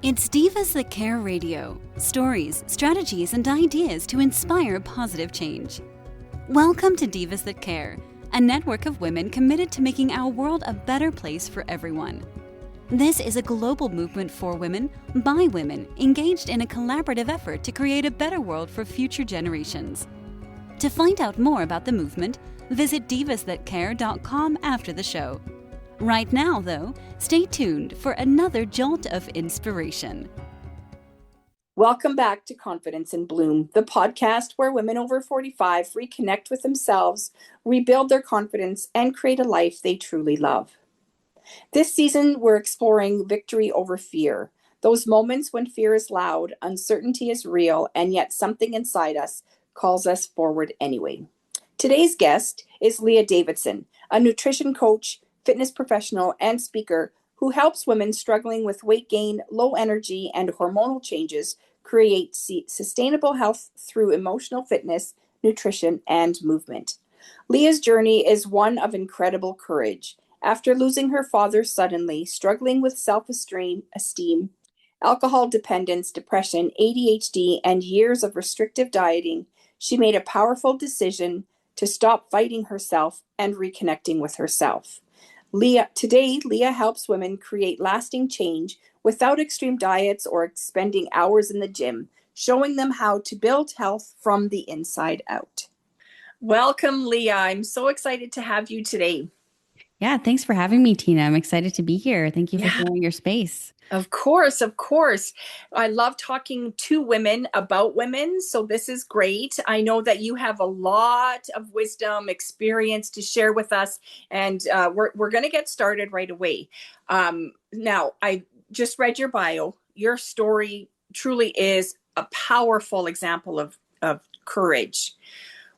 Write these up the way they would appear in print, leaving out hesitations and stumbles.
It's Divas That Care Radio. Stories, strategies, and ideas to inspire positive change. Welcome to Divas That Care, a network of women committed to making our world a better place for everyone. This is a global movement for women, by women, engaged in a collaborative effort to create a better world for future generations. To find out more about the movement, visit divasthatcare.com after the show. Right now, though, stay tuned for another jolt of inspiration. Welcome back to Confidence in Bloom, the podcast where women over 45 reconnect with themselves, rebuild their confidence, and create a life they truly love. This season, we're exploring victory over fear, those moments when fear is loud, uncertainty is real, and yet something inside us calls us forward anyway. Today's guest is Leah Davidson, a nutrition coach, fitness professional, and speaker who helps women struggling with weight gain, low energy, and hormonal changes create sustainable health through emotional fitness, nutrition, and movement. Leah's journey is one of incredible courage. After losing her father suddenly, struggling with self-esteem, alcohol dependence, depression, ADHD, and years of restrictive dieting, she made a powerful decision to stop fighting herself and reconnecting with herself. Today, Leah helps women create lasting change without extreme diets or spending hours in the gym, showing them how to build health from the inside out. Welcome, Leah. I'm so excited to have you today. Yeah, thanks for having me, Tina. I'm excited to be here. Thank you for sharing your space. Of course, of course. I love talking to women about women, so this is great. I know that you have a lot of wisdom, experience to share with us, and we're going to get started right away. Now, I just read your bio. Your story truly is a powerful example of courage.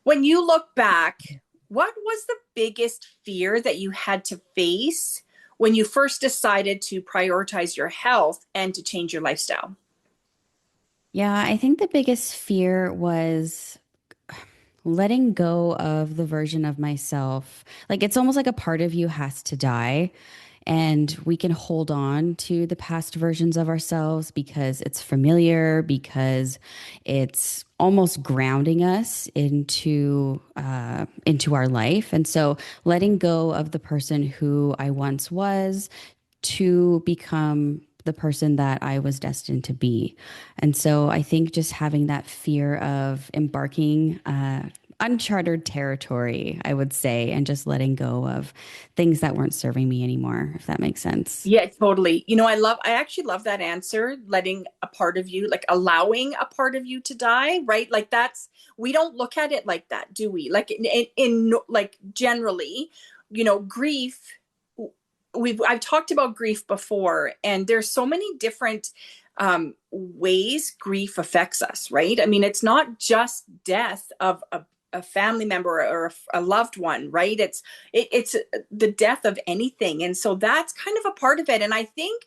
When you look back, what was the biggest fear that you had to face when you first decided to prioritize your health and to change your lifestyle? Yeah, I think the biggest fear was letting go of the version of myself. Like it's almost like a part of you has to die. And we can hold on to the past versions of ourselves because it's familiar, because it's almost grounding us into our life. And so letting go of the person who I once was to become the person that I was destined to be. And so I think just having that fear of embarking uncharted territory, I would say, and just letting go of things that weren't serving me anymore, if that makes sense. Yeah, totally. You know, I actually love that answer, letting a part of you, like allowing a part of you to die, right? Like we don't look at it like that, do we? Like in like generally, you know, grief, I've talked about grief before, and there's so many different ways grief affects us, right? I mean, it's not just death of a family member or a loved one, right? It's the death of anything. And so that's kind of a part of it. And I think,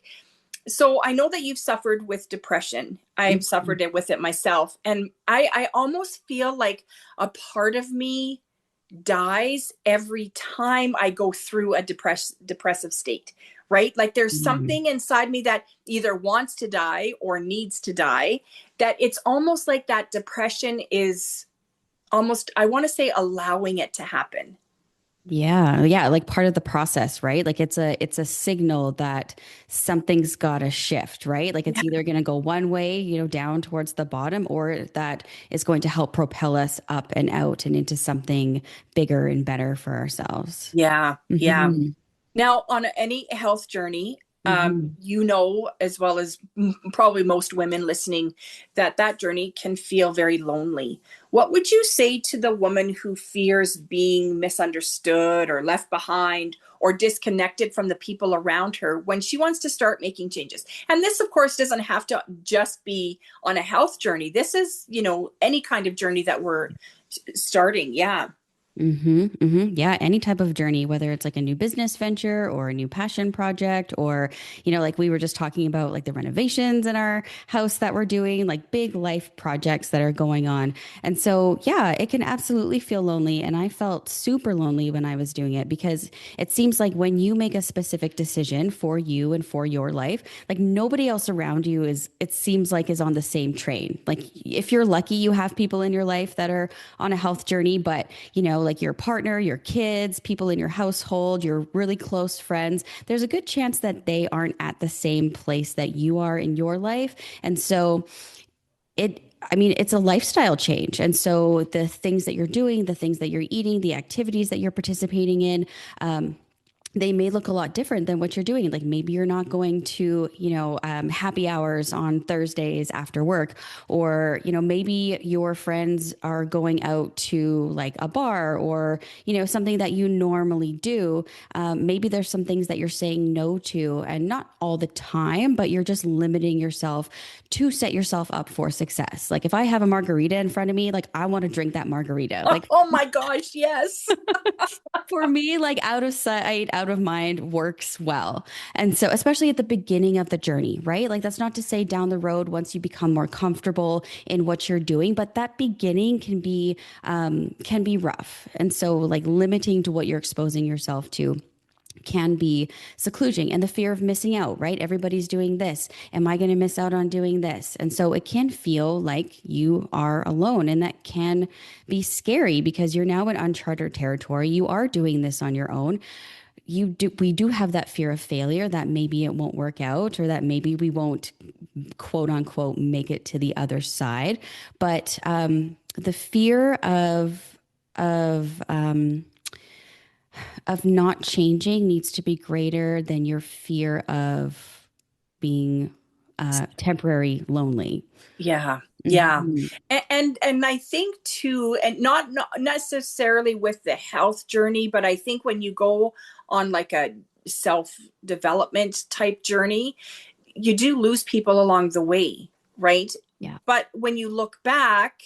so I know that you've suffered with depression. I've suffered it with it myself. And I almost feel like a part of me dies every time I go through a depressive state, right? Like there's something inside me that either wants to die or needs to die, that it's almost like that depression is almost, I want to say, allowing it to happen. Yeah, like part of the process, right? Like it's a signal that something's got to shift, right? Like it's either going to go one way, down towards the bottom, or that is going to help propel us up and out and into something bigger and better for ourselves. Yeah. Now, on any health journey, as well as probably most women listening, that journey can feel very lonely. What would you say to the woman who fears being misunderstood or left behind or disconnected from the people around her when she wants to start making changes? And this, of course, doesn't have to just be on a health journey. This is, any kind of journey that we're starting. Yeah. Yeah, any type of journey, whether it's like a new business venture or a new passion project, or, like we were just talking about, like the renovations in our house that we're doing, like big life projects that are going on. And so, yeah, it can absolutely feel lonely. And I felt super lonely when I was doing it because it seems like when you make a specific decision for you and for your life, like nobody else around you it seems like is on the same train. Like if you're lucky, you have people in your life that are on a health journey, but like your partner, your kids, people in your household, your really close friends, there's a good chance that they aren't at the same place that you are in your life. And so I mean, it's a lifestyle change. And so the things that you're doing, the things that you're eating, the activities that you're participating in, they may look a lot different than what you're doing. Like maybe you're not going to, happy hours on Thursdays after work, or, maybe your friends are going out to like a bar or, something that you normally do. Maybe there's some things that you're saying no to, and not all the time, but you're just limiting yourself to set yourself up for success. Like if I have a margarita in front of me, like I want to drink that margarita. Like Oh my gosh, yes. for me, like out of sight, out of mind works well. And so, especially at the beginning of the journey, right? Like, that's not to say down the road, once you become more comfortable in what you're doing, but that beginning can be rough. And so, like, limiting to what you're exposing yourself to can be seclusion and the fear of missing out, right? Everybody's doing this. Am I going to miss out on doing this? And so it can feel like you are alone, and that can be scary because you're now in uncharted territory. You are doing this on your own. We do have that fear of failure, that maybe it won't work out, or that maybe we won't, quote unquote, make it to the other side. But the fear of not changing needs to be greater than your fear of being temporary lonely. Yeah. Yeah. Mhm. And I think too, and not necessarily with the health journey, but I think when you go on like a self development type journey, you do lose people along the way, right? Yeah. But when you look back,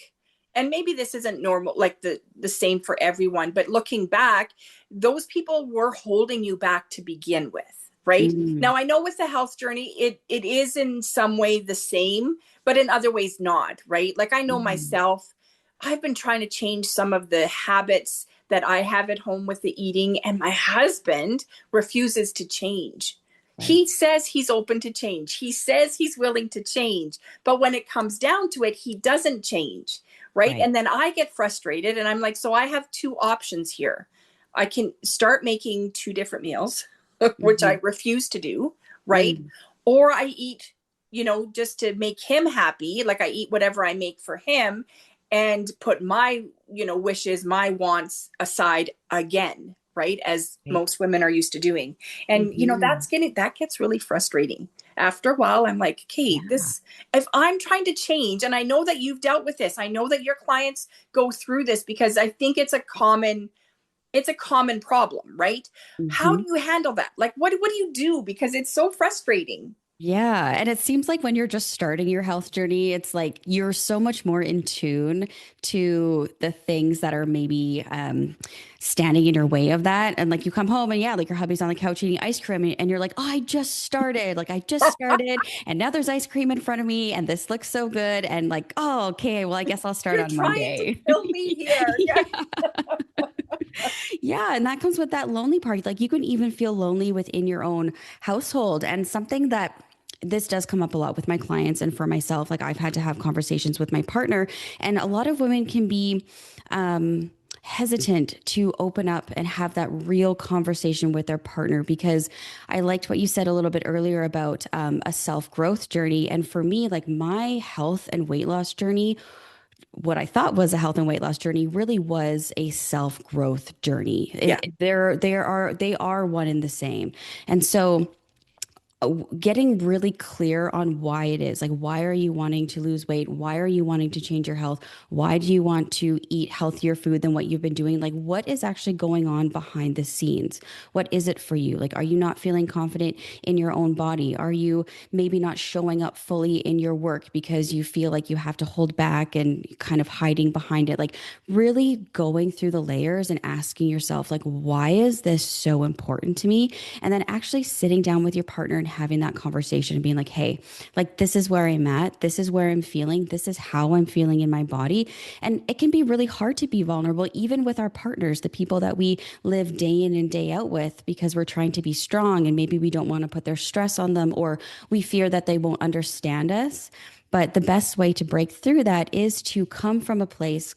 and maybe this isn't normal, like the same for everyone, but looking back, those people were holding you back to begin with, right? Mm, Now I know with the health journey, it is in some way the same, but in other ways not, right? Like I know mhm. myself, I've been trying to change some of the habits that I have at home with the eating, and my husband refuses to change. Right. He says he's open to change. He says he's willing to change. But when it comes down to it, he doesn't change. Right. Right. And then I get frustrated and I'm like, so I have two options here. I can start making two different meals, which I Hmm. refuse to do. Right. Mm, Or I eat, just to make him happy. Like I eat whatever I make for him and put my, wishes, my wants aside again, right? As right. most women are used to doing. And Mhm. that gets really frustrating. After a while, I'm like, okay, Yeah. if I'm trying to change, and I know that you've dealt with this, I know that your clients go through this because I think it's a common problem, right? How do Mhm. you handle that? Like what do you do? Because it's so frustrating. Yeah. And it seems like when you're just starting your health journey, it's like you're so much more in tune to the things that are maybe standing in your way of that. And like you come home and yeah, like your hubby's on the couch eating ice cream, and you're like, oh, I just started. Like I just started. And now there's ice cream in front of me and this looks so good. And like, oh, okay, well, I guess I'll start You're on trying to Monday. kill me here. Yeah. Yeah. Yeah, and that comes with that lonely part. Like you can even feel lonely within your own household. And something that this does come up a lot with my clients and for myself. Like I've had to have conversations with my partner, and a lot of women can be hesitant to open up and have that real conversation with their partner because I liked what you said a little bit earlier about a self growth journey. And for me, like my health and weight loss journey, what I thought was a health and weight loss journey really was a self growth journey. Yeah. They are one and the same. And so getting really clear on why it is. Like, why are you wanting to lose weight? Why are you wanting to change your health? Why do you want to eat healthier food than what you've been doing? Like, what is actually going on behind the scenes? What is it for you? Like, are you not feeling confident in your own body? Are you maybe not showing up fully in your work because you feel like you have to hold back and kind of hiding behind it? Like, really going through the layers and asking yourself, like, why is this so important to me? And then actually sitting down with your partner and having that conversation and being like, hey, like, this is where I'm at. This is where I'm feeling. This is how I'm feeling in my body. And it can be really hard to be vulnerable, even with our partners, the people that we live day in and day out with, because we're trying to be strong and maybe we don't want to put their stress on them, or we fear that they won't understand us. But the best way to break through that is to come from a place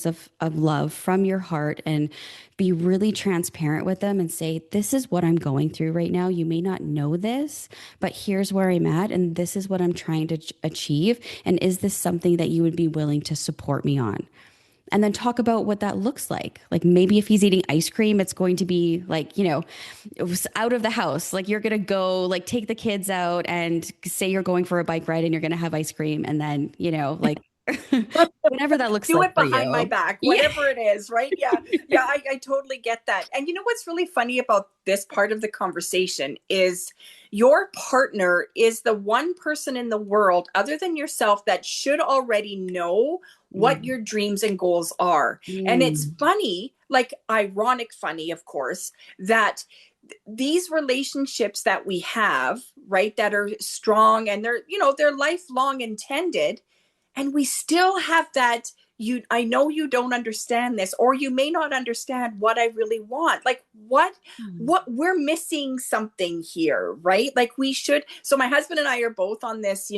of love from your heart, and be really transparent with them and say, this is what I'm going through right now. You may not know this, but here's where I'm at. And this is what I'm trying to achieve. And is this something that you would be willing to support me on? And then talk about what that looks like. Like, maybe if he's eating ice cream, it's going to be like, it was out of the house. Like, you're going to go, like, take the kids out and say you're going for a bike ride and you're going to have ice cream. And then, like, whatever that looks Do like it for behind my you. back, Yeah. whatever it is, right? Yeah. Yeah, I totally get that. And you know what's really funny about this part of the conversation is your partner is the one person in the world other than yourself that should already know what Mm. your dreams and goals are. And it's Mm. funny, like ironic funny, of course, that these relationships that we have, right, that are strong and they're lifelong intended, and we still have that, I know you don't understand this, or you may not understand what I really want. Like, what we're missing something here, right? Like, we should. So my husband and I are both on this,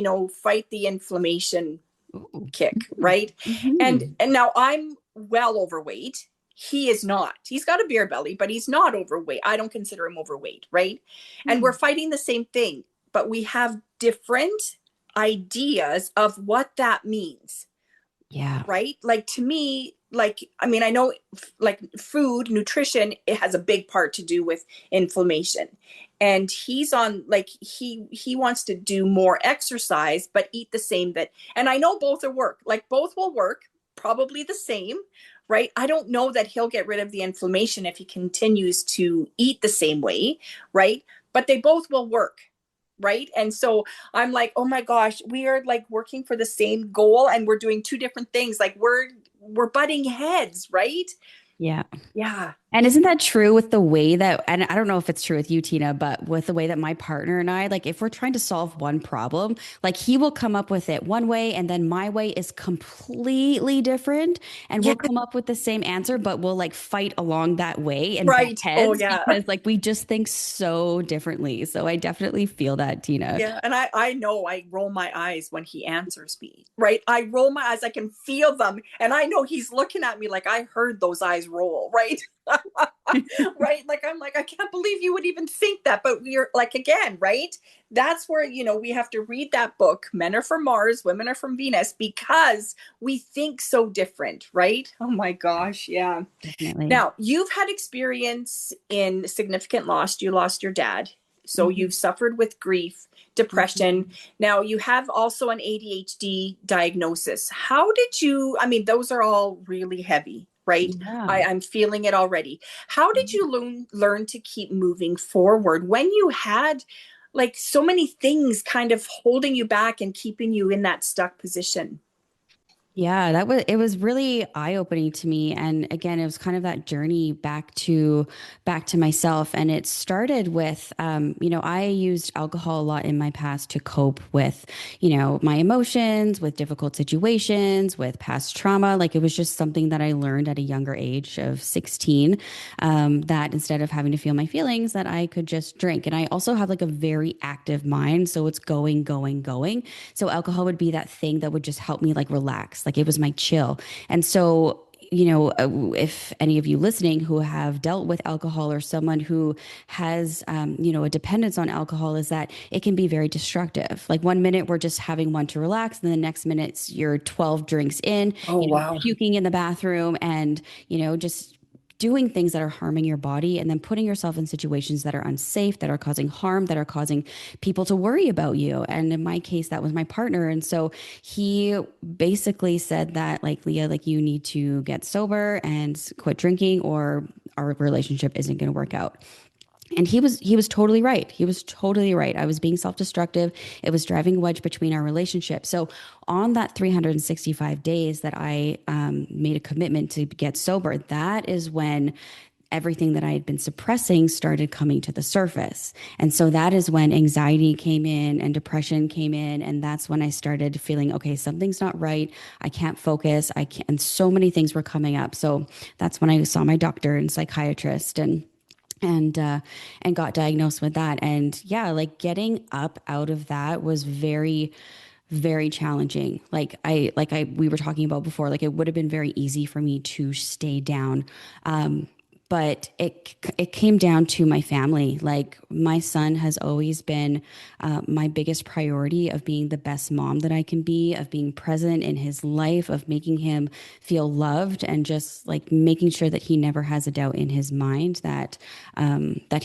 fight the inflammation Ooh. kick, right? and Mhm. and now I'm well overweight. He is not. He's got a beer belly, but he's not overweight. I don't consider him overweight, right? And we're Mm. fighting the same thing, but we have different ideas of what that means, Yeah. right? Like, to me, like, I mean, I know, like, food, nutrition, it has a big part to do with inflammation. And he's on, like, he wants to do more exercise but eat the same. That, and I know both are work, like, both will work probably the same, right? I don't know that he'll get rid of the inflammation if he continues to eat the same way, right? But they both will work, right? And so I'm like, oh my gosh, we are like working for the same goal and we're doing two different things. Like, we're butting heads, right? Yeah. Yeah. And isn't that true with the way that, and I don't know if it's true with you, Tina, but with the way that my partner and I, like, if we're trying to solve one problem, like, he will come up with it one way and then my way is completely different. And Yeah. we'll come up with the same answer, but we'll like fight along that way and butt Right. Oh heads yeah. because like we just think so differently. So I definitely feel that, Tina. Yeah. And I know I roll my eyes when he answers me, right? I roll my eyes. I can feel them. And I know he's looking at me like I heard those eyes roll, right? Right. Like, I'm like, I can't believe you would even think that. But we're like, again, right? That's where, we have to read that book, Men Are from Mars, Women Are from Venus, because we think so different, right? Oh my gosh. Yeah. Definitely. Now, you've had experience in significant loss. You lost your dad. So Mhm. you've suffered with grief, depression. Mhm. Now, you have also an ADHD diagnosis. How did you, I mean, those are all really heavy, right? Yeah. I'm feeling it already. How did you learn to keep moving forward when you had like so many things kind of holding you back and keeping you in that stuck position? Yeah, it was really eye-opening to me. And again, it was kind of that journey back to myself. And it started with I used alcohol a lot in my past to cope with, my emotions, with difficult situations, with past trauma. Like, it was just something that I learned at a younger age of 16, that instead of having to feel my feelings, that I could just drink. And I also have like a very active mind. So it's going, going, going. So alcohol would be that thing that would just help me like relax. Like, it was my chill. And so, if any of you listening who have dealt with alcohol, or someone who has, a dependence on alcohol, is that it can be very destructive. Like, one minute we're just having one to relax, and the next minute you're 12 drinks in, Oh, wow. puking in the bathroom and, just doing things that are harming your body and then putting yourself in situations that are unsafe, that are causing harm, that are causing people to worry about you. And in my case, that was my partner. And so he basically said that, like, Leah, like, you need to get sober and quit drinking, or our relationship isn't going to work out. And he was totally right. He was totally right. I was being self-destructive. It was driving a wedge between our relationship. So on that 365 days that I made a commitment to get sober, that is when everything that I had been suppressing started coming to the surface. And so that is when anxiety came in and depression came in. And that's when I started feeling, okay, something's not right. I can't focus. I can't, and so many things were coming up. So that's when I saw my doctor and psychiatrist and got diagnosed with that. And yeah, like, getting up out of that was very, very challenging. We were talking about before, like, it would have been very easy for me to stay down. But it came down to my family. Like, my son has always been my biggest priority, of being the best mom that I can be, of being present in his life, of making him feel loved, and just like making sure that he never has a doubt in his mind that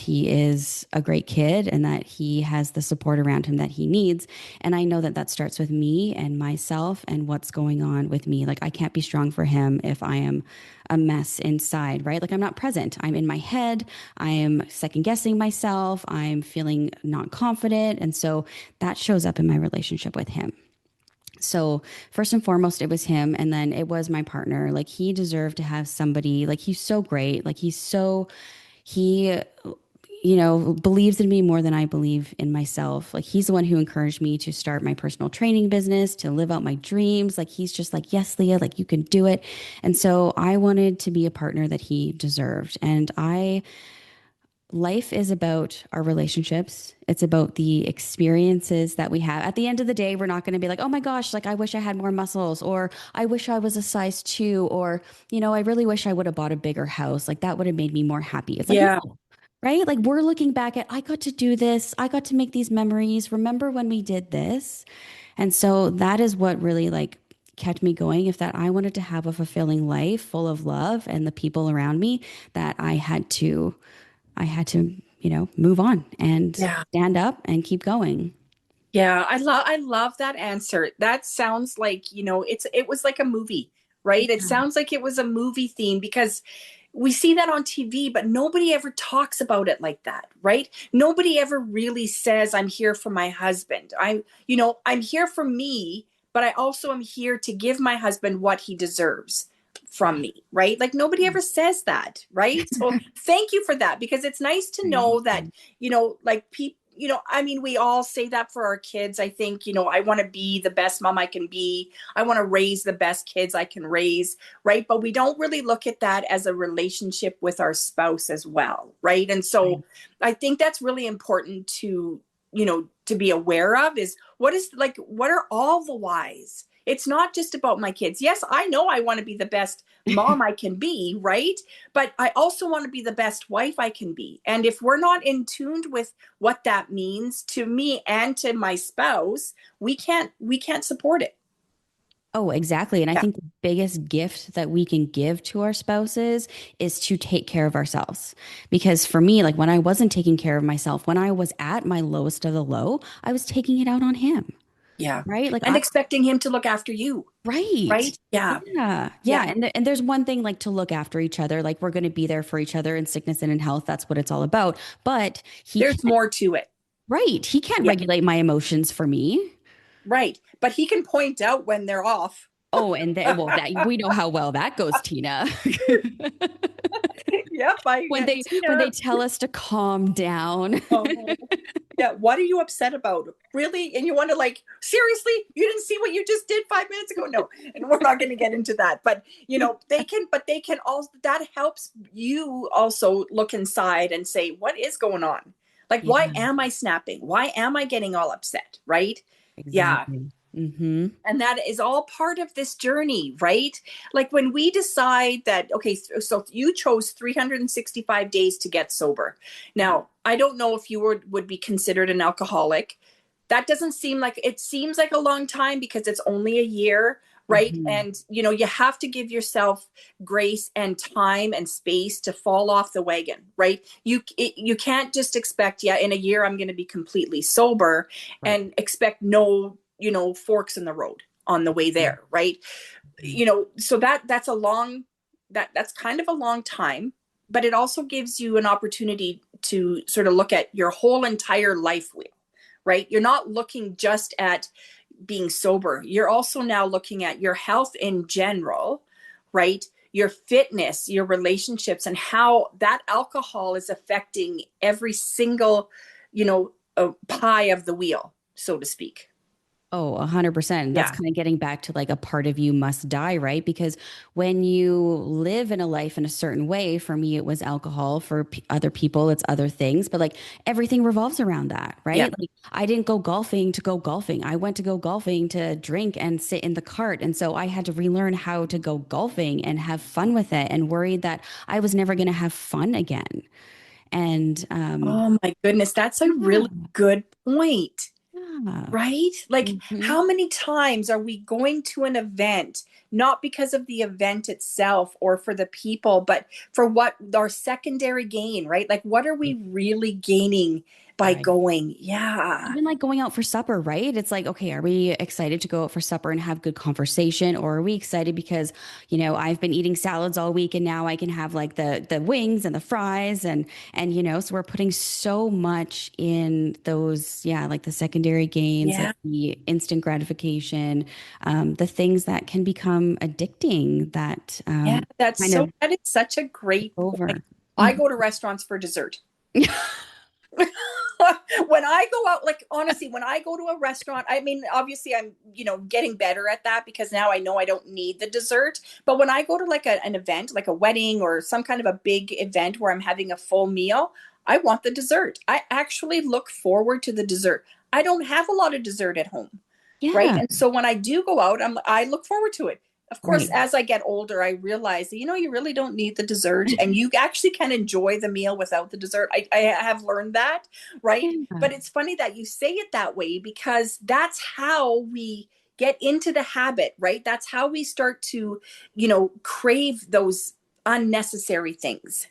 he is a great kid and that he has the support around him that he needs. And I know that that starts with me and myself and what's going on with me. Like, I can't be strong for him if I am a mess inside, right? Like, I'm not present. I'm in my head. I am second guessing myself. I'm feeling not confident. And so that shows up in my relationship with him. So first and foremost, it was him. And then it was my partner. Like, he deserved to have somebody, like, he's so great. Like, he believes in me more than I believe in myself. Like, he's the one who encouraged me to start my personal training business, to live out my dreams. Like, he's just like, yes, Leah, like, you can do it. And so I wanted to be a partner that he deserved. Life is about our relationships. It's about the experiences that we have. At the end of the day, we're not going to be like, oh my gosh, like, I wish I had more muscles, or I wish I was a size 2, or, I really wish I would have bought a bigger house. Like, that would have made me more happy. It's like, Yeah. no, right? Like, we're looking back at, I got to do this. I got to make these memories. Remember when we did this? And so that is what really, like, kept me going. If that I wanted to have a fulfilling life full of love and the people around me, that I had to, move on and Yeah. stand up and keep going. Yeah, I love that answer. That sounds like, it was like a movie, right? It sounds like it was a movie theme, because we see that on TV, but nobody ever talks about it like that, right? Nobody ever really says, I'm here for my husband. I'm here for me, but I also am here to give my husband what he deserves from me, right? Like, nobody ever says that, right? So thank you for that, because it's nice to know that, like, people, I mean, we all say that for our kids. I think, I want to be the best mom I can be. I want to raise the best kids I can raise, right? But we don't really look at that as a relationship with our spouse as well, right? And so I think that's really important to be aware of, is what are all the whys? It's not just about my kids. Yes, I know I want to be the best mom I can be, right? But I also want to be the best wife I can be. And if we're not in tune with what that means to me and to my spouse, we can't support it. Oh, exactly. And I Yeah. think the biggest gift that we can give to our spouses is to take care of ourselves. Because for me, like, when I wasn't taking care of myself, when I was at my lowest of the low, I was taking it out on him, Yeah. right? Like, And expecting him to look after you, right. right? Yeah. Yeah. Yeah. Yeah. And there's one thing, like, to look after each other. Like, we're going to be there for each other in sickness and in health. That's what it's all about. But he There's can't, more to it. right. He can't Yeah. regulate my emotions for me. Right. But he can point out when they're off. Oh, and well, that we know how well that goes, Tina. Yep. when they when Tina. they tell us to calm down. Oh, yeah. What are you upset about? Really? And you want to, like, seriously? You didn't see what you just did 5 minutes ago? No. And we're not going to get into that. But, they can also, that helps you also look inside and say, what is going on? Like, why Yeah, am I snapping? Why am I getting all upset? Right? Yeah. exactly. Hmm. And that is all part of this journey, right? Like, when we decide that, okay, so you chose 365 days to get sober. Now, I don't know if you would be considered an alcoholic. That doesn't seem like, it seems like a long time because it's only a year. right? And you have to give yourself grace and time and space to fall off the wagon, right? You can't just expect, yeah, in a year I'm going to be completely sober Right. and expect no, forks in the road on the way there, right? So that's a long that's kind of a long time, but it also gives you an opportunity to sort of look at your whole entire life wheel, right? You're not looking just at being sober. You're also now looking at your health in general, right? Your fitness, your relationships, and how that alcohol is affecting every single, pie of the wheel, so to speak. Oh, 100%. That's Yeah. kind of getting back to like a part of you must die, right? Because when you live in a life in a certain way, for me, it was alcohol. For other people, it's other things. But like everything revolves around that, Yeah. right? Like I didn't go golfing to go golfing. I went to go golfing to drink and sit in the cart. And so I had to relearn how to go golfing and have fun with it and worried that I was never going to have fun again. And Oh my goodness, that's a really yeah, good point. yeah. Right? Like, Mhm. how many times are we going to an event, not because of the event itself or for the people, but for what our secondary gain, right? Like, what are we really gaining by Right. going? Yeah. Even like going out for supper, right? It's like, okay, are we excited to go out for supper and have good conversation? Or are we excited because, I've been eating salads all week and now I can have like the wings and the fries so we're putting so much in those, yeah, like the secondary gains, like Yeah. the instant gratification, the things that can become addicting that Yeah. kind of That is such a take great point. over. I go to restaurants for dessert. When I go out, like honestly, when I go to a restaurant, I mean, obviously I'm, getting better at that because now I know I don't need the dessert. But when I go to like an event, like a wedding or some kind of a big event where I'm having a full meal, I want the dessert. I actually look forward to the dessert. I don't have a lot of dessert at home, right? Yeah, And so when I do go out, I look forward to it. Of course, right. as I get older, I realize that, you really don't need the dessert and you actually can enjoy the meal without the dessert. I have learned that, right? Yeah. But it's funny that you say it that way because that's how we get into the habit, right? That's how we start to, crave those unnecessary things.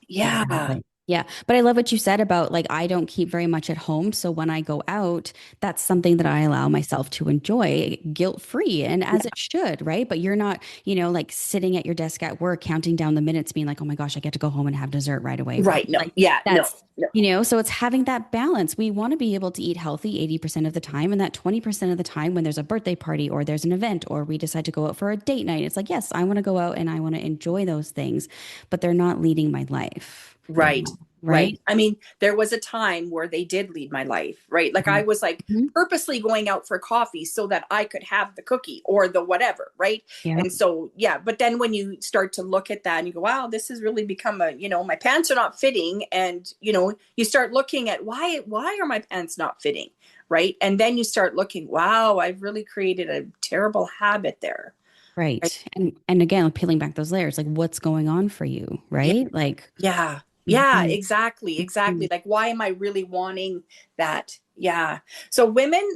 Yeah. Exactly. Yeah. But I love what you said about like, I don't keep very much at home. So when I go out, that's something that I allow myself to enjoy guilt free and as it should, right? But you're not, like sitting at your desk at work, counting down the minutes, being like, oh my gosh, I get to go home and have dessert right away, right? Right. No. Like Yeah. No. that's, No. so it's having that balance. We want to be able to eat healthy 80% of the time. And that 20% of the time when there's a birthday party or there's an event or we decide to go out for a date night, it's like, yes, I want to go out and I want to enjoy those things, but they're not leading my life. Right. Right. Right? I mean, there was a time where they did lead my life, right? Like I was like Mhm. purposely going out for coffee so that I could have the cookie or the whatever, right? Yeah. And so, yeah, but then when you start to look at that and you go, wow, this has really become my pants are not fitting. And, you start looking at why are my pants not fitting? Right. And then you start looking, wow, I've really created a terrible habit there. Right. Right. And again, peeling back those layers, like what's going on for you, Yeah. right? Like, Yeah. Yeah, mhm, exactly. Exactly. mhm. Like, why am I really wanting that? Yeah. So, women,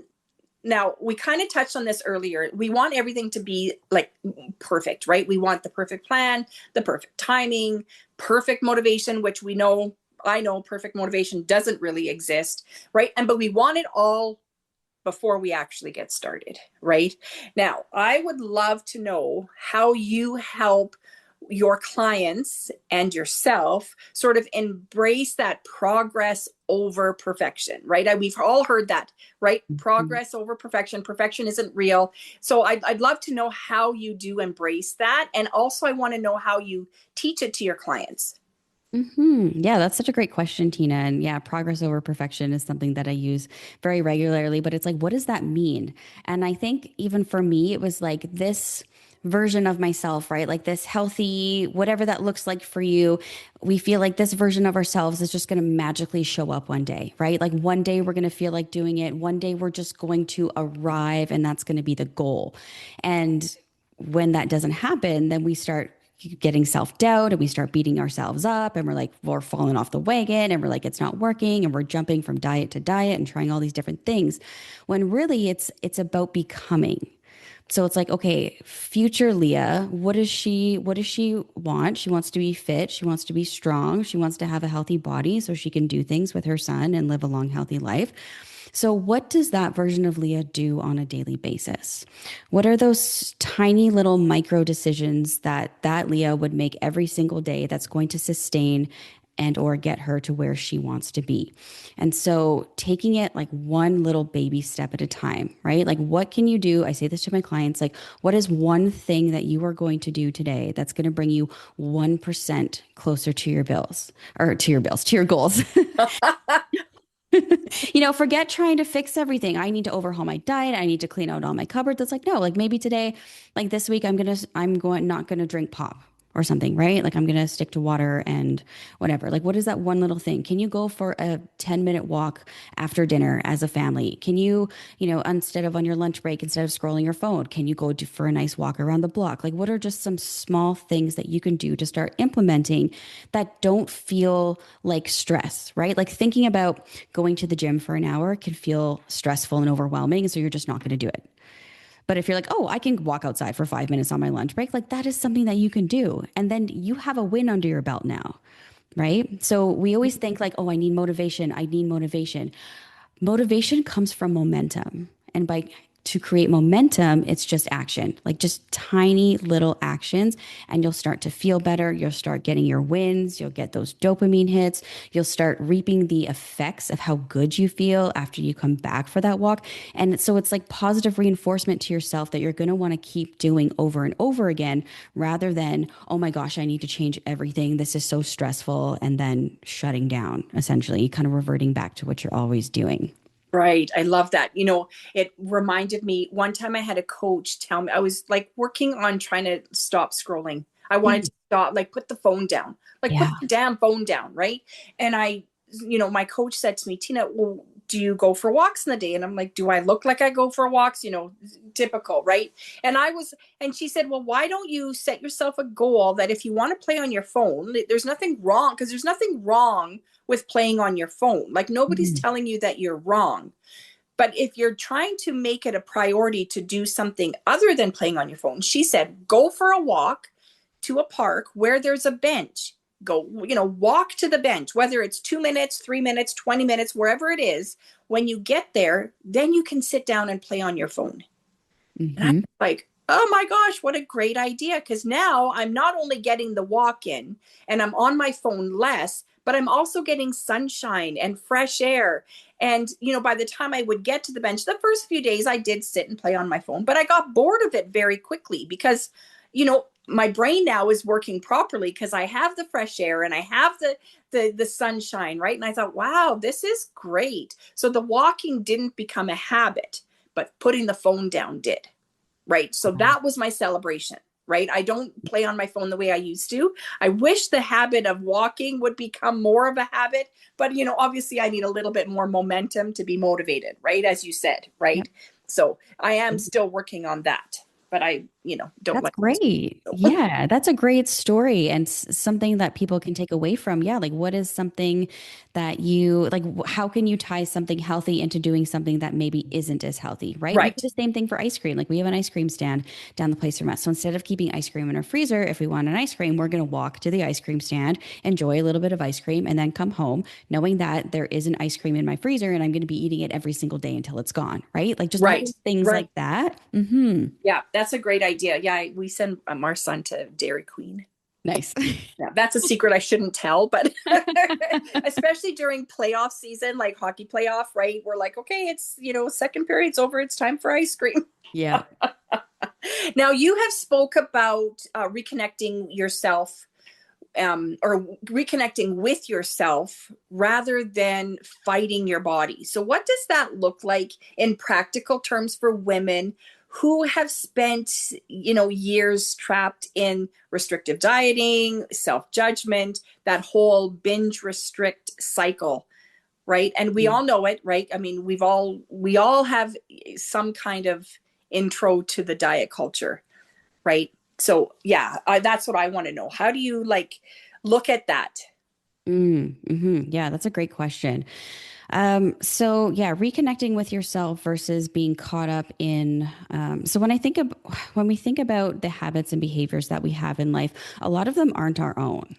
now we kind of touched on this earlier. We want everything to be like perfect, right? We want the perfect plan, the perfect timing, perfect motivation, which I know perfect motivation doesn't really exist, right? But we want it all before we actually get started, right? Now, I would love to know how you help your clients and yourself sort of embrace that progress over perfection, right? We've all heard that, right? Mhm. Progress over perfection. Perfection isn't real. So I'd love to know how you do embrace that. And also, I want to know how you teach it to your clients. Yeah, that's such a great question, Tina. And yeah, progress over perfection is something that I use very regularly, but it's like, what does that mean? And I think even for me, it was like this version of myself, right? Like this healthy, whatever that looks like for you. We feel like this version of ourselves is just going to magically show up one day, right? Like one day we're going to feel like doing it. One day we're just going to arrive and that's going to be the goal. And when that doesn't happen, then we start getting self-doubt and we start beating ourselves up and we're like we're falling off the wagon and we're like it's not working and we're jumping from diet to diet and trying all these different things when really it's about becoming. So it's like, okay, future Leah, what does she want? She wants to be fit. She wants to be strong. She wants to have a healthy body so she can do things with her son and live a long, healthy life. So what does that version of Leah do on a daily basis? What are those tiny little micro decisions that Leah would make every single day that's going to sustain and or get her to where she wants to be? And so taking it like one little baby step at a time, right? Like what can you do? I say this to my clients, like what is one thing that you are going to do today that's going to bring you 1% closer to your bills or to your goals? Forget trying to fix everything. I need to overhaul my diet. I need to clean out all my cupboards. It's like, no, like maybe today, like this week, not gonna drink pop or something, right? Like I'm gonna stick to water and whatever. Like, what is that one little thing? Can you go for a 10-minute walk after dinner as a family? Can you, instead of on your lunch break, instead of scrolling your phone, can you go for a nice walk around the block? Like, what are just some small things that you can do to start implementing that don't feel like stress, right? Like thinking about going to the gym for an hour can feel stressful and overwhelming. So you're just not going to do it. But if you're like, oh, I can walk outside for 5 minutes on my lunch break, like that is something that you can do. And then you have a win under your belt now, right? So we always think like, oh, I need motivation. I need motivation. Motivation comes from momentum. And to create momentum, it's just action, like just tiny little actions. And you'll start to feel better. You'll start getting your wins. You'll get those dopamine hits. You'll start reaping the effects of how good you feel after you come back for that walk. And so it's like positive reinforcement to yourself that you're going to want to keep doing over and over again, rather than, oh my gosh, I need to change everything. This is so stressful. And then shutting down, essentially, kind of reverting back to what you're always doing. Right. I love that. It reminded me one time I had a coach tell me, I was like working on trying to stop scrolling. I wanted Mm. to stop, like put the phone down, like put Yeah. the damn phone down. Right. And my coach said to me, Tina, well, do you go for walks in the day? And I'm like, do I look like I go for walks? Typical. Right. And she said, well, why don't you set yourself a goal that if you want to play on your phone, there's nothing wrong, because there's nothing wrong with playing on your phone. Like nobody's Mm. telling you that you're wrong. But if you're trying to make it a priority to do something other than playing on your phone, she said, go for a walk to a park where there's a bench. Go, walk to the bench, whether it's 2 minutes, 3 minutes, 20 minutes, wherever it is. When you get there, then you can sit down and play on your phone. And I'm Hmm. like, oh my gosh, what a great idea. Because now I'm not only getting the walk in and I'm on my phone less, but I'm also getting sunshine and fresh air. And, by the time I would get to the bench, the first few days I did sit and play on my phone, but I got bored of it very quickly because, my brain now is working properly because I have the fresh air and I have the sunshine, right? And I thought, wow, this is great. So the walking didn't become a habit, but putting the phone down did. Right. So that was my celebration. Right. I don't play on my phone the way I used to. I wish the habit of walking would become more of a habit, but obviously I need a little bit more momentum to be motivated. Right. As you said. Right. Yep. So I am still working on that, but I, don't That's like great. it. So. Yeah, that's a great story and something that people can take away from. Yeah, like what is something that you like? How can you tie something healthy into doing something that maybe isn't as healthy, right? We do Right. the same thing for ice cream. Like we have an ice cream stand down the place from us. So instead of keeping ice cream in our freezer, if we want an ice cream, we're going to walk to the ice cream stand, enjoy a little bit of ice cream, and then come home knowing that there is an ice cream in my freezer and I'm going to be eating it every single day until it's gone, right? Like just Right. little things Right. like that. Hmm. Yeah. That's a great idea. Yeah. We send our son to Dairy Queen. Nice. Yeah, that's a secret I shouldn't tell, but especially during playoff season, like hockey playoff, right? We're like, okay, it's, second period's over. It's time for ice cream. Yeah. Now you have spoke about reconnecting yourself or reconnecting with yourself rather than fighting your body. So what does that look like in practical terms for women who have spent, years trapped in restrictive dieting, self-judgment, that whole binge restrict cycle, right? And we all know it, right? I mean, we all have some kind of intro to the diet culture, right? So yeah, that's what I want to know. How do you look at that? Hmm. Yeah, that's a great question. So yeah, reconnecting with yourself versus being caught up in. So when we think about the habits and behaviors that we have in life, a lot of them aren't our own,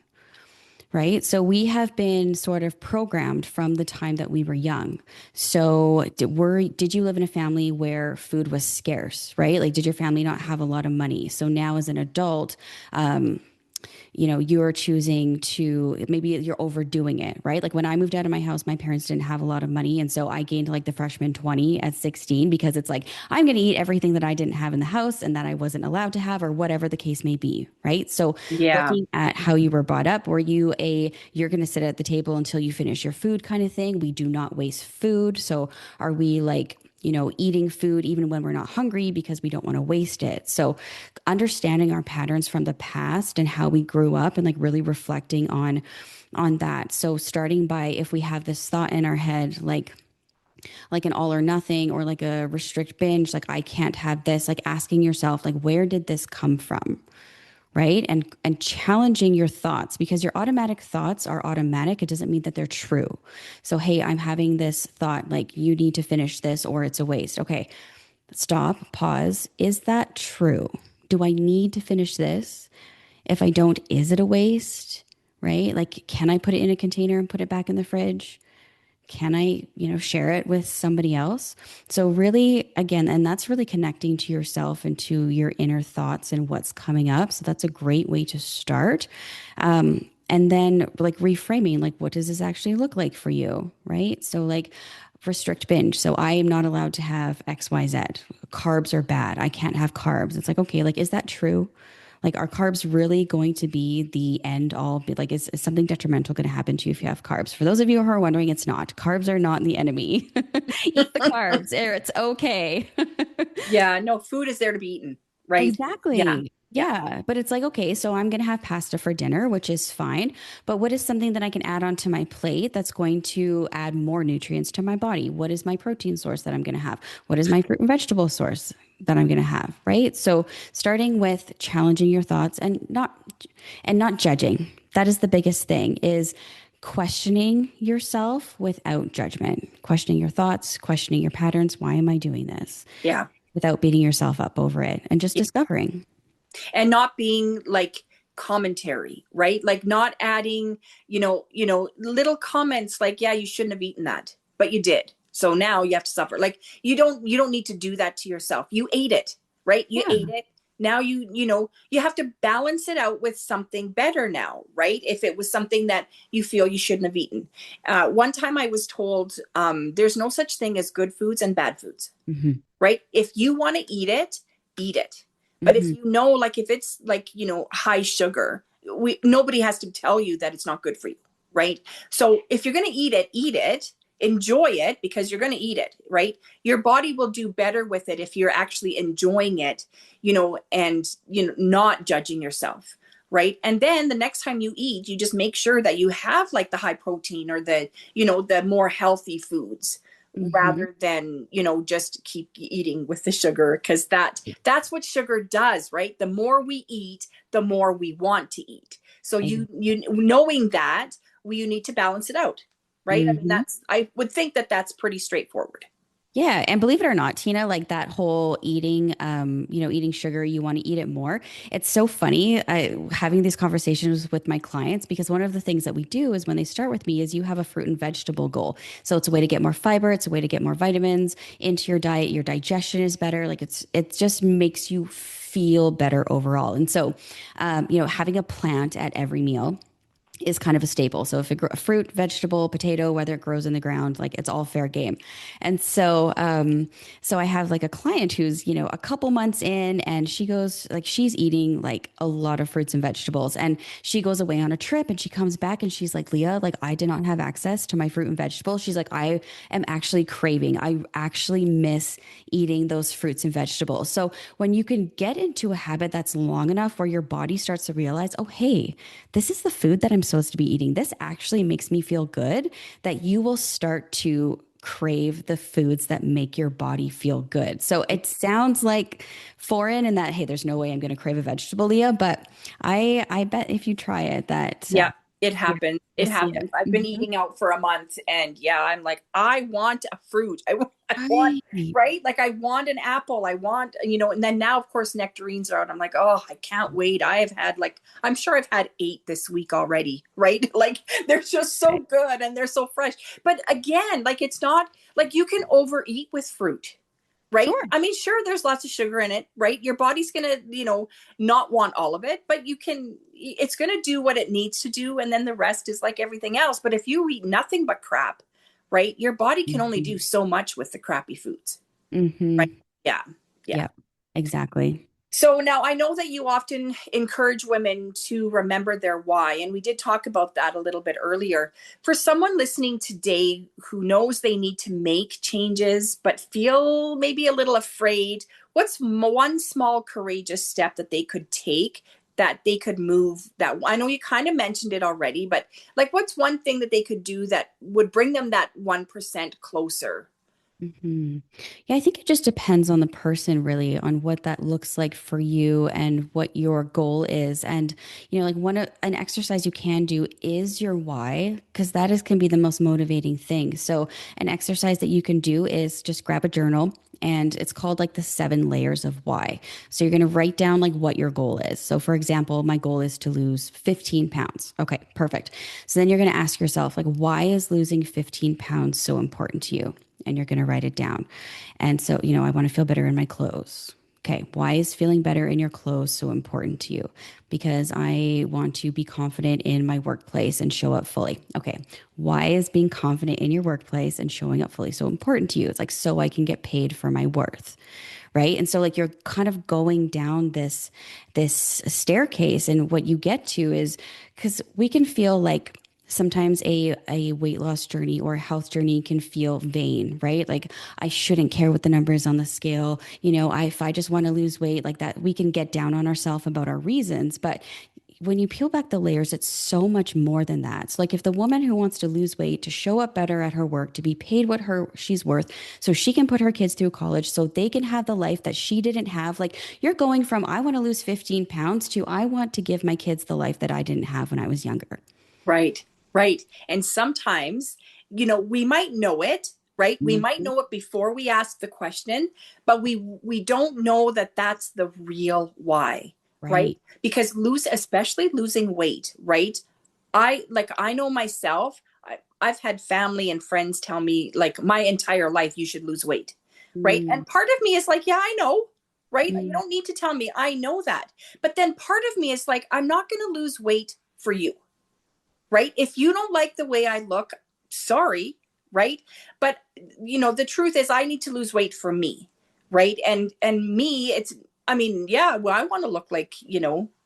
right? So we have been sort of programmed from the time that we were young. So did you live in a family where food was scarce, right? Like, did your family not have a lot of money? So now as an adult, you're choosing to, maybe you're overdoing it, right? Like when I moved out of my house, my parents didn't have a lot of money. And so I gained like the freshman 20 at 16 because it's like, I'm going to eat everything that I didn't have in the house and that I wasn't allowed to have, or whatever the case may be, right? So Yeah. looking at how you were brought up, were you you're going to sit at the table until you finish your food kind of thing? We do not waste food. So are we like, eating food even when we're not hungry because we don't want to waste it? So understanding our patterns from the past and how we grew up and like really reflecting on that. So starting by, if we have this thought in our head, like an all or nothing or like a restrict binge, like I can't have this, like asking yourself, like, where did this come from? Right. And challenging your thoughts, because your automatic thoughts are automatic. It doesn't mean that they're true. So, hey, I'm having this thought, like, you need to finish this or it's a waste. Okay, stop, pause. Is that true? Do I need to finish this? If I don't, is it a waste? Right? Like, can I put it in a container and put it back in the fridge? Can I, share it with somebody else? So really, again, and that's really connecting to yourself and to your inner thoughts and what's coming up. So that's a great way to start. And then like reframing, like, what does this actually look like for you? Right. So like, restrict binge. So I am not allowed to have XYZ. Carbs are bad. I can't have carbs. It's like, okay, like, is that true? Like, are carbs really going to be the end all? Like, is something detrimental going to happen to you if you have carbs? For those of you who are wondering, it's not. Carbs are not the enemy. Eat the carbs. It's okay. Yeah, no, food is there to be eaten, right? Yeah. Exactly. Yeah. Yeah. But it's like, okay, so I'm going to have pasta for dinner, which is fine. But what is something that I can add onto my plate that's going to add more nutrients to my body? What is my protein source that I'm going to have? What is my fruit and vegetable source that I'm going to have? Right. So starting with challenging your thoughts and not judging. That is the biggest thing, is questioning yourself without judgment, questioning your thoughts, questioning your patterns. Why am I doing this? Yeah. Without beating yourself up over it and just Yeah. discovering. And not being like commentary, right? Like not adding, little comments like, yeah, you shouldn't have eaten that, but you did. So now you have to suffer. Like you don't need to do that to yourself. You ate it, right? You Yeah. ate it. Now you have to balance it out with something better now, right? If it was something that you feel you shouldn't have eaten. One time I was told there's no such thing as good foods and bad foods, Hmm. right? If you want to eat it, eat it. But if Hmm. like if it's like, high sugar, nobody has to tell you that it's not good for you, right? So if you're going to eat it, enjoy it because you're going to eat it, right? Your body will do better with it if you're actually enjoying it, and, not judging yourself. Right. And then the next time you eat, you just make sure that you have like the high protein or the more healthy foods Hmm. rather than just keep eating with the sugar, because that's what sugar does, right? The more we eat, the more we want to eat. So you knowing that, you need to balance it out, right? I mean, Hmm. I would think that that's pretty straightforward. Yeah. And believe it or not, Tina, like that whole eating, eating sugar, you want to eat it more. It's so funny having these conversations with my clients, because one of the things that we do is when they start with me is you have a fruit and vegetable goal. So it's a way to get more fiber. It's a way to get more vitamins into your diet. Your digestion is better. Like it just makes you feel better overall. And so, having a plant at every meal is kind of a staple. So if a fruit, vegetable, potato, whether it grows in the ground, like it's all fair game. And so I have like a client who's, a couple months in, and she goes, like, she's eating like a lot of fruits and vegetables, and she goes away on a trip and she comes back and she's like, Leah, like I did not have access to my fruit and vegetables. She's like, I am actually craving. I actually miss eating those fruits and vegetables. So when you can get into a habit that's long enough where your body starts to realize, oh, hey, this is the food that I'm supposed to be eating. This actually makes me feel good, that you will start to crave the foods that make your body feel good. So it sounds like foreign in that, hey, there's no way I'm going to crave a vegetable, Leah, but I bet if you try it that Yeah. It Yeah, happens. I It see it. happens. I've been Mhm. eating out for a month and yeah, I'm like, I want a fruit. I want, Right. right? Like I want an apple. I want, and then now of course nectarines are out. I'm like, oh, I can't wait. I have had like, I'm sure I've had 8 this week already, right? Like they're just so Right. good and they're so fresh. But again, like it's not like you can overeat with fruit, right? Sure. I mean, sure, there's lots of sugar in it, right? Your body's gonna, not want all of it, but it's gonna do what it needs to do, and then the rest is like everything else. But if you eat nothing but crap, right, your body can only do Mhm. so much with the crappy foods, right? Mhm. Yeah, yeah. Yep. Exactly. So now I know that you often encourage women to remember their why, and we did talk about that a little bit earlier. For someone listening today who knows they need to make changes but feel maybe a little afraid, what's one small courageous step that they could take that they could move that? I know you kind of mentioned it already, but like what's one thing that they could do that would bring them that 1% closer? Hmm. Yeah, I think it just depends on the person, really, on what that looks like for you and what your goal is. And, like an exercise you can do is your why, because that is can be the most motivating thing. So, an exercise that you can do is just grab a journal. And it's called like the 7 layers of why. So you're going to write down like what your goal is. So, for example, my goal is to lose 15 pounds. Okay, perfect. So then you're going to ask yourself, like, why is losing 15 pounds so important to you? And you're going to write it down. And so, I want to feel better in my clothes. Okay, why is feeling better in your clothes so important to you? Because I want to be confident in my workplace and show up fully. Okay, why is being confident in your workplace and showing up fully so important to you? It's like so I can get paid for my worth, right? And so like you're kind of going down this staircase, and what you get to is because we can feel like sometimes a weight loss journey or a health journey can feel vain, right? Like I shouldn't care what the numbers on the scale, if I just want to lose weight like that, we can get down on ourselves about our reasons. But when you peel back the layers, it's so much more than that. So like if the woman who wants to lose weight, to show up better at her work, to be paid what she's worth, so she can put her kids through college, so they can have the life that she didn't have. Like you're going from I want to lose 15 pounds to I want to give my kids the life that I didn't have when I was younger. Right, right. And sometimes, we might know it, right? We might Mhm. know it before we ask the question, but we don't know that that's the real why, right? Right. Because especially losing weight, right? I know myself, I've had family and friends tell me like my entire life you should lose weight, right? Mm, And part of me is like, yeah, I know, right? You mm, don't need to tell me. I know that. But then part of me is like, I'm not going to lose weight for you, right? If you don't like the way I look, sorry, right? But the truth is I need to lose weight for me, right? And me, it's I mean, yeah, well, I want to look like,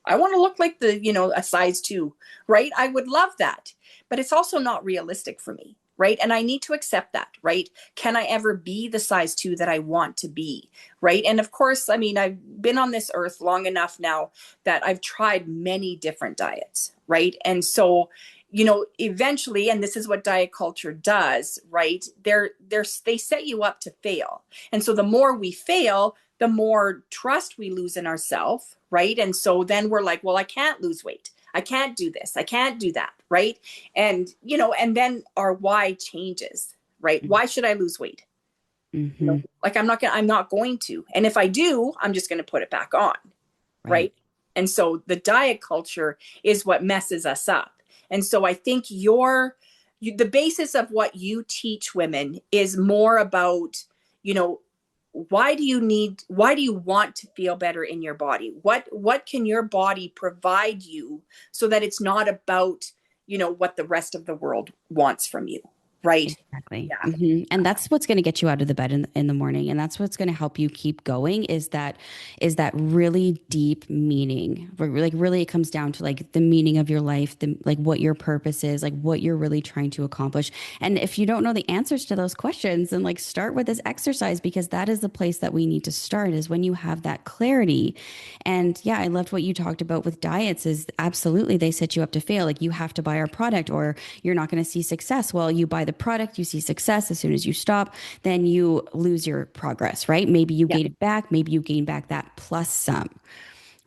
I want to look like a size 2, right? I would love that. But it's also not realistic for me, right? And I need to accept that, right? Can I ever be the size 2 that I want to be, right? And of course, I mean, I've been on this earth long enough now that I've tried many different diets, right? And so eventually, and this is what diet culture does, right? They set you up to fail. And so the more we fail, the more trust we lose in ourselves, right? And so then we're like, well, I can't lose weight. I can't do this. I can't do that, right? And then our why changes, right? mm, Why should I lose weight? mhm. Like I'm not going to. And if I do, I'm just going to put it back on, Right. right? And so the diet culture is what messes us up. And so I think the basis of what you teach women is more about, you know, why do you want to feel better in your body? What can your body provide you so that it's not about, what the rest of the world wants from you, right? Exactly. Yeah. And that's what's going to get you out of the bed in the morning. And that's what's going to help you keep going is that really deep meaning where like really it comes down to like the meaning of your life, like what your purpose is, like what you're really trying to accomplish. And if you don't know the answers to those questions, then like start with this exercise, because that is the place that we need to start, is when you have that clarity. And yeah, I loved what you talked about with diets, is absolutely they set you up to fail. Like you have to buy our product or you're not going to see success. Well, you buy the product, you see success. As soon as you stop, then you lose your progress, right? Maybe you Yeah. gain it back, maybe you gain back that plus some,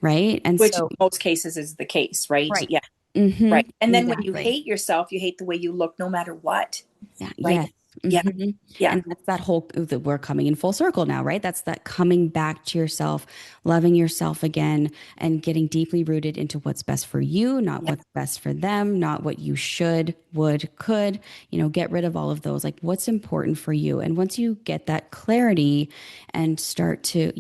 right? And Which in so, most cases is the case, right? right. Yeah. Hmm. Right. And then when you Exactly. hate yourself, you hate the way you look no matter what. Yeah, Right. yes. Yeah. Hmm. Yeah. And that's that whole that we're coming in full circle now, right? That's that coming back to yourself, loving yourself again, and getting deeply rooted into what's best for you, not Yeah. what's best for them, not what you should, would, could, get rid of all of those. Like what's important for you. And once you get that clarity and start to,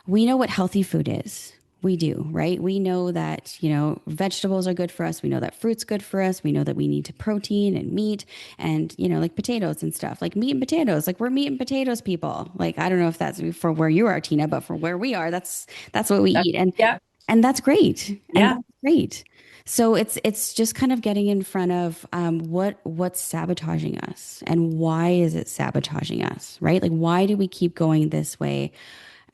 we know what healthy food is. We do, right? We know that, vegetables are good for us. We know that fruit's good for us. We know that we need to protein and meat and, like potatoes and stuff, like meat and potatoes. Like we're meat and potatoes people. Like, I don't know if that's for where you are, Tina, but for where we are, that's what we That- eat. yeah. And that's great. And Yeah. that's great. So it's just kind of getting in front of what's sabotaging us and why is it sabotaging us, right? Like why do we keep going this way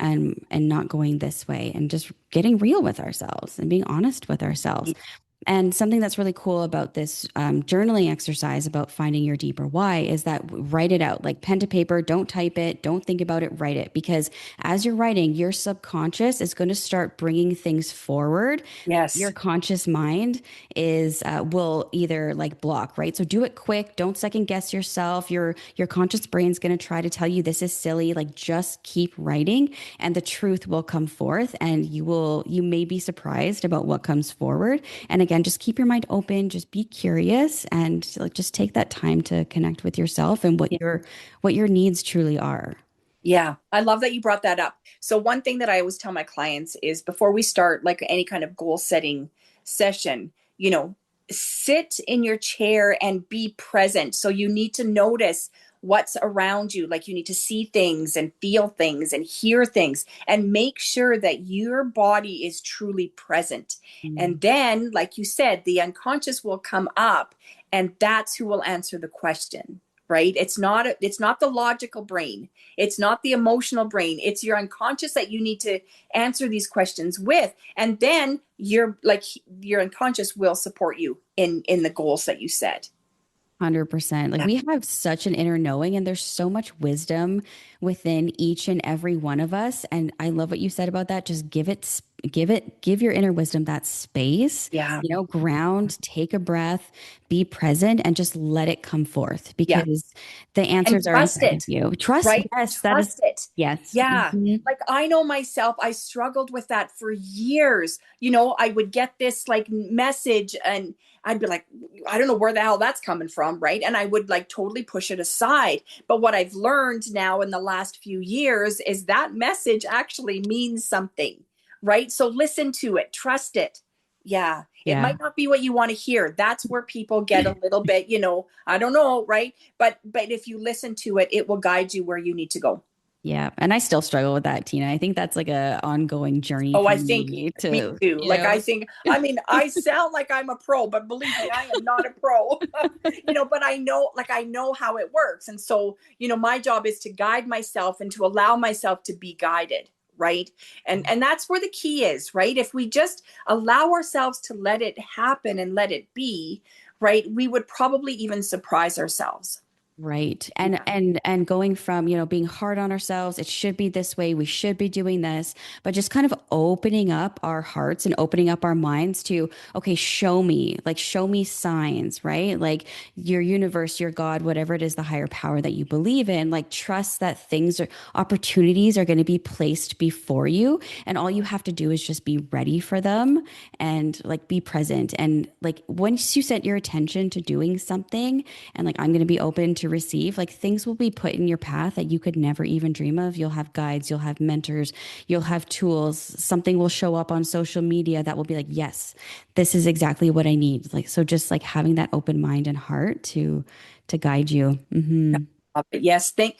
and not going this way and just getting real with ourselves and being honest with ourselves. And something that's really cool about this journaling exercise about finding your deeper why is that write it out, like pen to paper. Don't type it. Don't think about it. Write it. Because as you're writing, your subconscious is going to start bringing things forward. Your Yes. conscious mind is will either like block, right? So do it quick. Don't second guess yourself. Your conscious brain's going to try to tell you this is silly. Like just keep writing, and the truth will come forth, and you may be surprised about what comes forward. And again, just keep your mind open, just be curious, and like just take that time to connect with yourself and what your needs truly are. Yeah, I love that you brought that up. So one thing that I always tell my clients is before we start like any kind of goal setting session, sit in your chair and be present. So you need to notice what's around you. Like you need to see things and feel things and hear things and make sure that your body is truly present. Mm. And then, like you said, the unconscious will come up and that's who will answer the question, right? It's not the logical brain, it's not the emotional brain. It's your unconscious that you need to answer these questions with. And then your unconscious will support you in the goals that you set. 100%. Like Yeah. we have such an inner knowing, and there's so much wisdom within each and every one of us. And I love what you said about that. Just give your inner wisdom that space, Yeah. ground, take a breath, be present, and just let it come forth Yeah. because the And answers are trust inside of it, you. Trust, right? yes, that is, Trust it. yes. Yeah. Mhm. Like I know myself, I struggled with that for years. I would get this like message and I'd be like, I don't know where the hell that's coming from, right? And I would like totally push it aside. But what I've learned now in the last few years is that message actually means something, right? So listen to it, trust it. Yeah. It Yeah. might not be what you want to hear. That's where people get a little bit, I don't know, right? But if you listen to it, it will guide you where you need to go. Yeah. And I still struggle with that, Tina. I think that's like a ongoing journey Oh, for I think me me to, too. Like I think, I mean, I sound like I'm a pro, but believe me, I am not a pro. But I know how it works. And so, my job is to guide myself and to allow myself to be guided, right? And that's where the key is, right? If we just allow ourselves to let it happen and let it be, right, we would probably even surprise ourselves. right. And Yeah. and going from, being hard on ourselves, it should be this way, we should be doing this, but just kind of opening up our hearts and opening up our minds to, okay, show me signs, right? Like your universe, your God, whatever it is, the higher power that you believe in, like trust that opportunities are going to be placed before you, and all you have to do is just be ready for them and like be present. And like once you set your attention to doing something and like I'm going to be open to receive, like things will be put in your path that you could never even dream of. You'll have guides, you'll have mentors, you'll have tools. Something will show up on social media that will be like, yes, this is exactly what I need. Like, so just like having that open mind and heart to guide you. Hmm. But yes, thank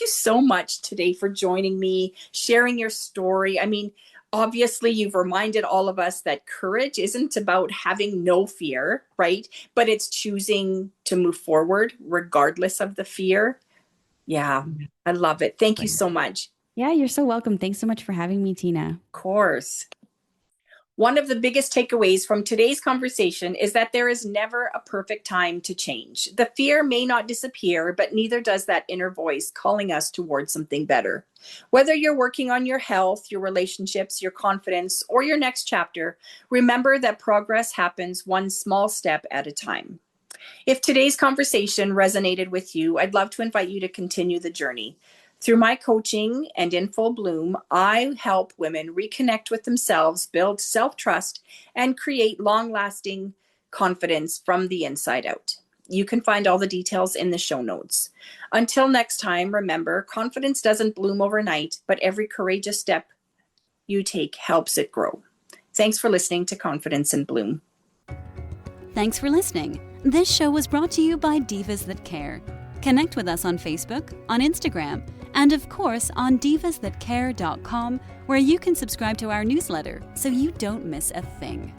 you so much today for joining me, sharing your story. I mean, obviously you've reminded all of us that courage isn't about having no fear, right? But it's choosing to move forward regardless of the fear. Yeah, I love it. Thank you so much. Yeah, you're so welcome. Thanks so much for having me, Tina. Of course. One of the biggest takeaways from today's conversation is that there is never a perfect time to change. The fear may not disappear, but neither does that inner voice calling us towards something better. Whether you're working on your health, your relationships, your confidence, or your next chapter, remember that progress happens one small step at a time. If today's conversation resonated with you, I'd love to invite you to continue the journey. Through my coaching and in Full Bloom, I help women reconnect with themselves, build self-trust, and create long-lasting confidence from the inside out. You can find all the details in the show notes. Until next time, remember, confidence doesn't bloom overnight, but every courageous step you take helps it grow. Thanks for listening to Confidence in Bloom. Thanks for listening. This show was brought to you by Divas That Care. Connect with us on Facebook, on Instagram, and of course on divasthatcare.com, where you can subscribe to our newsletter so you don't miss a thing.